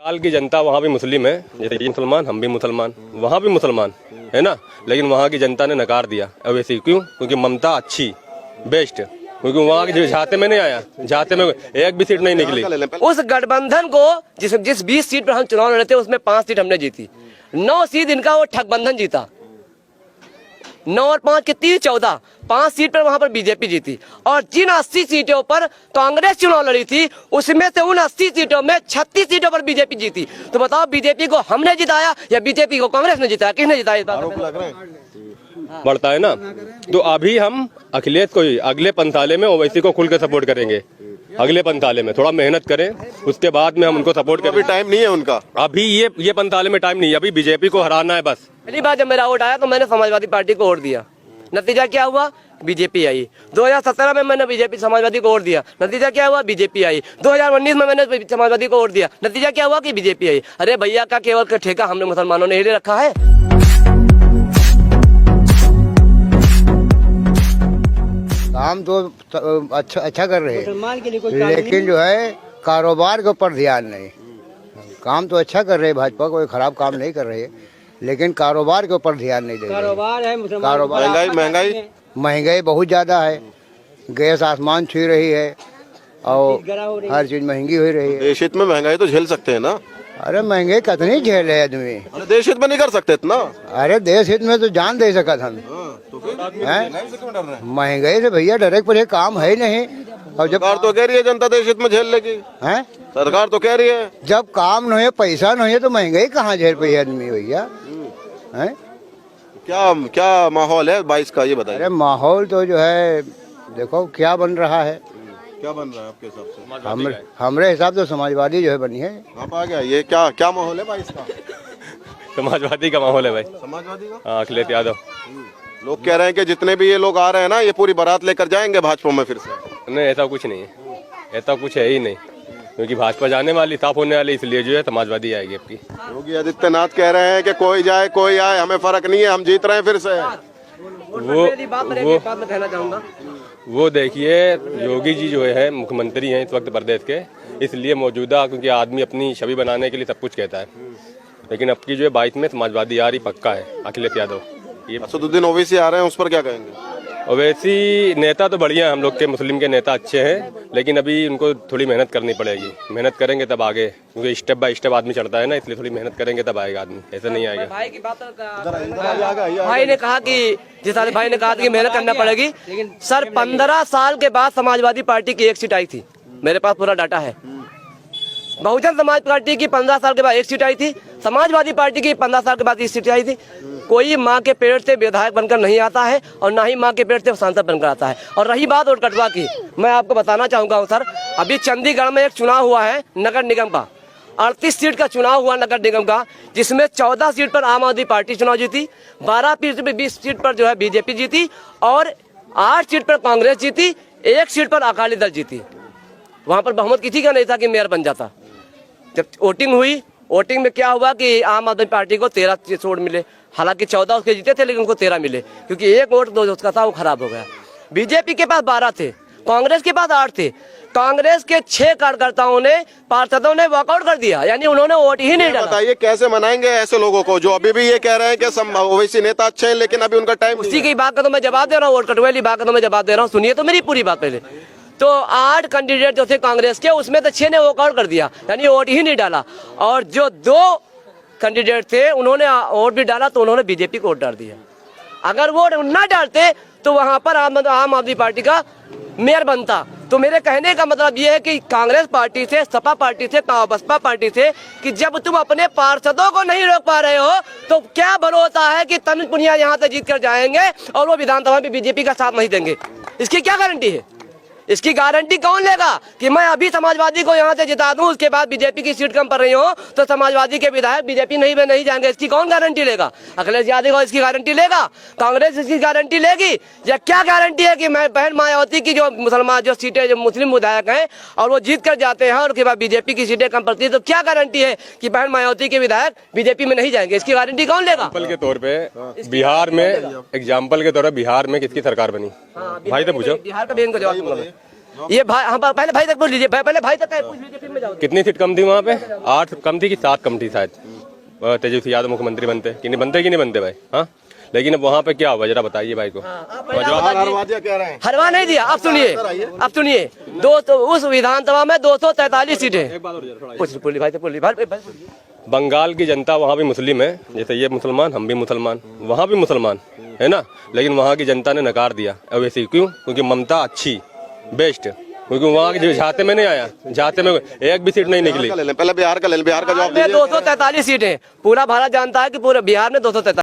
बंगाल की जनता वहाँ भी मुस्लिम है, जैसे ये मुसलमान हम भी मुसलमान, वहाँ भी मुसलमान है ना, लेकिन वहाँ की जनता ने नकार दिया। अब ऐसे क्यों? क्योंकि ममता अच्छी बेस्ट, क्योंकि वहाँ के झाते में नहीं आया, झाते में एक भी सीट नहीं निकली। उस गठबंधन को जिस 20 सीट पर हम चुनाव लड़े थे उसमें 5 सीट हमने जीती, 9 सीट इनका वो ठगबंधन जीता, 9 और 5 कितनी 14, 5 सीट पर वहां पर बीजेपी जीती। और जिन 80 सीटों पर कांग्रेस चुनाव लड़ी थी उसमें से उन 80 सीटों में 36 सीटों पर बीजेपी जीती। तो बताओ बीजेपी को हमने जिताया या बीजेपी को कांग्रेस ने जिताया? किसने जिताया? इस बात बढ़ता है ना। तो अभी हम अखिलेश को ही अगले पंथाले में ओवैसी को खुल के सपोर्ट करेंगे। अगले पंथाले में थोड़ा मेहनत करें, उसके बाद में हम उनको सपोर्ट करें। अभी टाइम नहीं है उनका, अभी ये पंथाले में टाइम नहीं है, अभी बीजेपी को हराना है बस। पहली बार जब मेरा वोट आया तो मैंने समाजवादी पार्टी को वोट दिया, नतीजा क्या हुआ? बीजेपी आई। 2017 में मैंने बीजेपी समाजवादी को वोट दिया, नतीजा क्या हुआ? बीजेपी आई। 2019 में मैंने समाजवादी को वोट दिया, नतीजा क्या हुआ? कि बीजेपी आई। अरे भैया का केवल ठेका हमने मुसलमानों ने ही ले रखा है। काम तो अच्छा कर रहे हैं, लेकिन जो है कारोबार के ऊपर ध्यान नहीं। काम तो अच्छा कर रहे हैं, भाजपा कोई खराब काम नहीं कर रही है, लेकिन कारोबार के ऊपर ध्यान नहीं दे रहे। कारोबार है, महंगाई महंगाई बहुत ज्यादा है, गैस आसमान छू रही है और हर चीज महंगी हो रही है। देश हित में महंगाई तो झेल सकते हैं ना। अरे महंगाई कितनी झेल है आदमी? अरे देश हित में नहीं कर सकते इतना। अरे देश हित में तो जान दे सकत हम, तो फिर महंगाई से भैया डरे पर काम है नहीं। और जब सरकार तो कह रही है जनता देश हित में झेल लेगी, है सरकार तो कह रही है। जब काम नहीं है, पैसा नहीं है, तो महंगाई कहाँ झेल पाई आदमी भैया? है क्या क्या माहौल है 22 का, ये बताइए। अरे माहौल तो जो है देखो क्या बन रहा है। क्या बन रहा है आपके हिसाब से? हमरे हिसाब से समाजवादी जो है बनी है। आप आ गया, ये क्या माहौल है 22 का? समाजवादी का माहौल है भाई, समाजवादी का। हाँ, अखिलेश यादव। लोग कह रहे हैं कि जितने भी ये लोग आ रहे हैं ना, ये पूरी बारात लेकर जाएंगे भाजपा में फिर से। नहीं, ऐसा कुछ नहीं है, ऐसा कुछ है ही नहीं, क्योंकि भाजपा जाने वाली, साफ होने वाली, इसलिए जो है समाजवादी आएगी आपकी। योगी आदित्यनाथ कह रहे हैं कि कोई जाए कोई आए, हमें फर्क नहीं है, हम जीत रहे हैं फिर से। वो देखिए, योगी जी जो है मुख्यमंत्री हैं इस वक्त प्रदेश के, इसलिए मौजूदा, क्योंकि आदमी अपनी छवि बनाने के लिए सब कुछ कहता है, लेकिन अब की जो है 22 में समाजवादी आ रही पक्का है, अखिलेश यादव। ये असदुद्दीन ओवैसी आ रहे हैं, उस पर क्या कहेंगे? ओवैसी नेता तो बढ़िया है, हम लोग के मुस्लिम के नेता अच्छे हैं, लेकिन अभी उनको थोड़ी मेहनत करनी पड़ेगी। मेहनत करेंगे तब आगे, क्योंकि स्टेप बाय स्टेप आदमी चढ़ता है ना, इसलिए थोड़ी मेहनत करेंगे तब आएगा आदमी, ऐसे नहीं आएगा। भाई की बात भाई ने कहा कि जिस साल भाई ने कहा कि मेहनत करना पड़ेगी। सर 15 साल के बाद समाजवादी पार्टी की 1 सीट आई थी, मेरे पास पूरा डाटा है। बहुजन समाज पार्टी की 15 साल के बाद 1 सीट आई थी, समाजवादी पार्टी की 15 साल के बाद 1 सीट आई थी। कोई माँ के पेट से विधायक बनकर नहीं आता है और ना ही माँ के पेट से सांसद बनकर आता है। और रही बात वोट कटवा की, मैं आपको बताना चाहूंगा सर, अभी चंडीगढ़ में एक चुनाव हुआ है नगर निगम का, 38 सीट का चुनाव हुआ नगर निगम का, जिसमें 14 सीट पर आम आदमी पार्टी चुनाव जीती, 20 सीट पर जो है बीजेपी जीती और 8 सीट पर कांग्रेस जीती, 1 सीट पर अकाली दल जीती। वहां पर बहुमत किसी का नहीं था कि मेयर बन जाता। जब वोटिंग हुई, वोटिंग में क्या हुआ कि आम आदमी पार्टी को 13 वोट मिले, हालांकि 14 उसके जीते थे, लेकिन उनको 13 मिले, क्योंकि 1 वोट जो उसका था वो खराब हो गया। बीजेपी के पास 12 थे, कांग्रेस के पास 8 थे। कांग्रेस के 6 कार्यकर्ताओं ने, पार्षदों ने वॉकआउट कर दिया, यानी उन्होंने वोट ही नहीं डाला। बताइए कैसे मनाएंगे ऐसे लोगों को जो अभी भी ये कह रहे हैं कि ओवैसी नेता अच्छे हैं, लेकिन अभी उनका टाइम। उसी की बात का तो मैं जवाब दे रहा हूँ, वोट कटवे वाली बात का तो मैं जवाब दे रहा हूँ। सुनिए तो मेरी पूरी बात पहले। तो 8 कैंडिडेट जो थे कांग्रेस के, उसमें तो 6 ने वॉकआउट कर दिया, यानी वोट ही नहीं डाला। और जो 2 कैंडिडेट थे उन्होंने वोट भी डाला, तो उन्होंने बीजेपी को वोट डाल दिया। अगर वोट न डालते तो वहां पर आम आदमी पार्टी का मेयर बनता। तो मेरे कहने का मतलब ये है कि कांग्रेस पार्टी से, सपा पार्टी से, बसपा पार्टी से, कि जब तुम अपने पार्षदों को नहीं रोक पा रहे हो तो क्या भरोसा है कि तनुज पुनिया यहाँ से जीत कर जाएंगे और वो विधानसभा में बीजेपी का साथ नहीं देंगे? इसकी क्या गारंटी है? इसकी गारंटी कौन लेगा कि मैं अभी समाजवादी को यहाँ से जिता दूं, उसके बाद बीजेपी की सीट कम पड़ रही हो तो समाजवादी के विधायक बीजेपी नहीं जाएंगे? इसकी कौन गारंटी लेगा? अखिलेश यादव इसकी गारंटी लेगा? कांग्रेस इसकी गारंटी लेगी? या क्या गारंटी है कि मैं बहन मायावती की जो मुसलमान जो सीटें, जो मुस्लिम विधायक हैं और वो जीत कर जाते हैं और उसके बाद बीजेपी की सीटें कम पड़ती है, तो क्या गारंटी है कि बहन मायावती के विधायक बीजेपी में नहीं जाएंगे? इसकी गारंटी कौन लेगा? एग्जाम्पल के तौर पे बिहार में, एग्जाम्पल के तौर पर बिहार में किसकी सरकार बनी? भाई तो पूछो। बिहार का भी इनको जवाब दूंगा मैं। ये भाई हम पहले भाई तक पूछ लीजिए, पहले भाई तक पूछ लीजिए, फिर मैं जाऊँ। कितनी सीट कम थी वहाँ पे? 8 कम थी कि 7 कम थी शायद। तेजस्वी यादव मुख्यमंत्री बनते कि नहीं बनते, कि नहीं बनते भाई? हाँ, लेकिन अब वहाँ पे क्या हुआ जरा बताइए भाई को। हरवा नहीं दिया। अब सुनिए, दो तो उस विधानसभा में 243 सीटें। बंगाल की जनता वहाँ भी मुस्लिम है, जैसे ये मुसलमान, हम भी मुसलमान, वहाँ भी मुसलमान है ना, लेकिन वहाँ की जनता ने नकार दिया अवैसी। क्यों? क्योंकि ममता अच्छी, बेस्ट, क्योंकि वहाँ की झाते में नहीं आया, झाते में एक भी सीट नहीं निकली। पहले बिहार का ले लें, बिहार का जवाब दीजिए। 243 सीटें, पूरा भारत जानता है कि पूरे बिहार में 243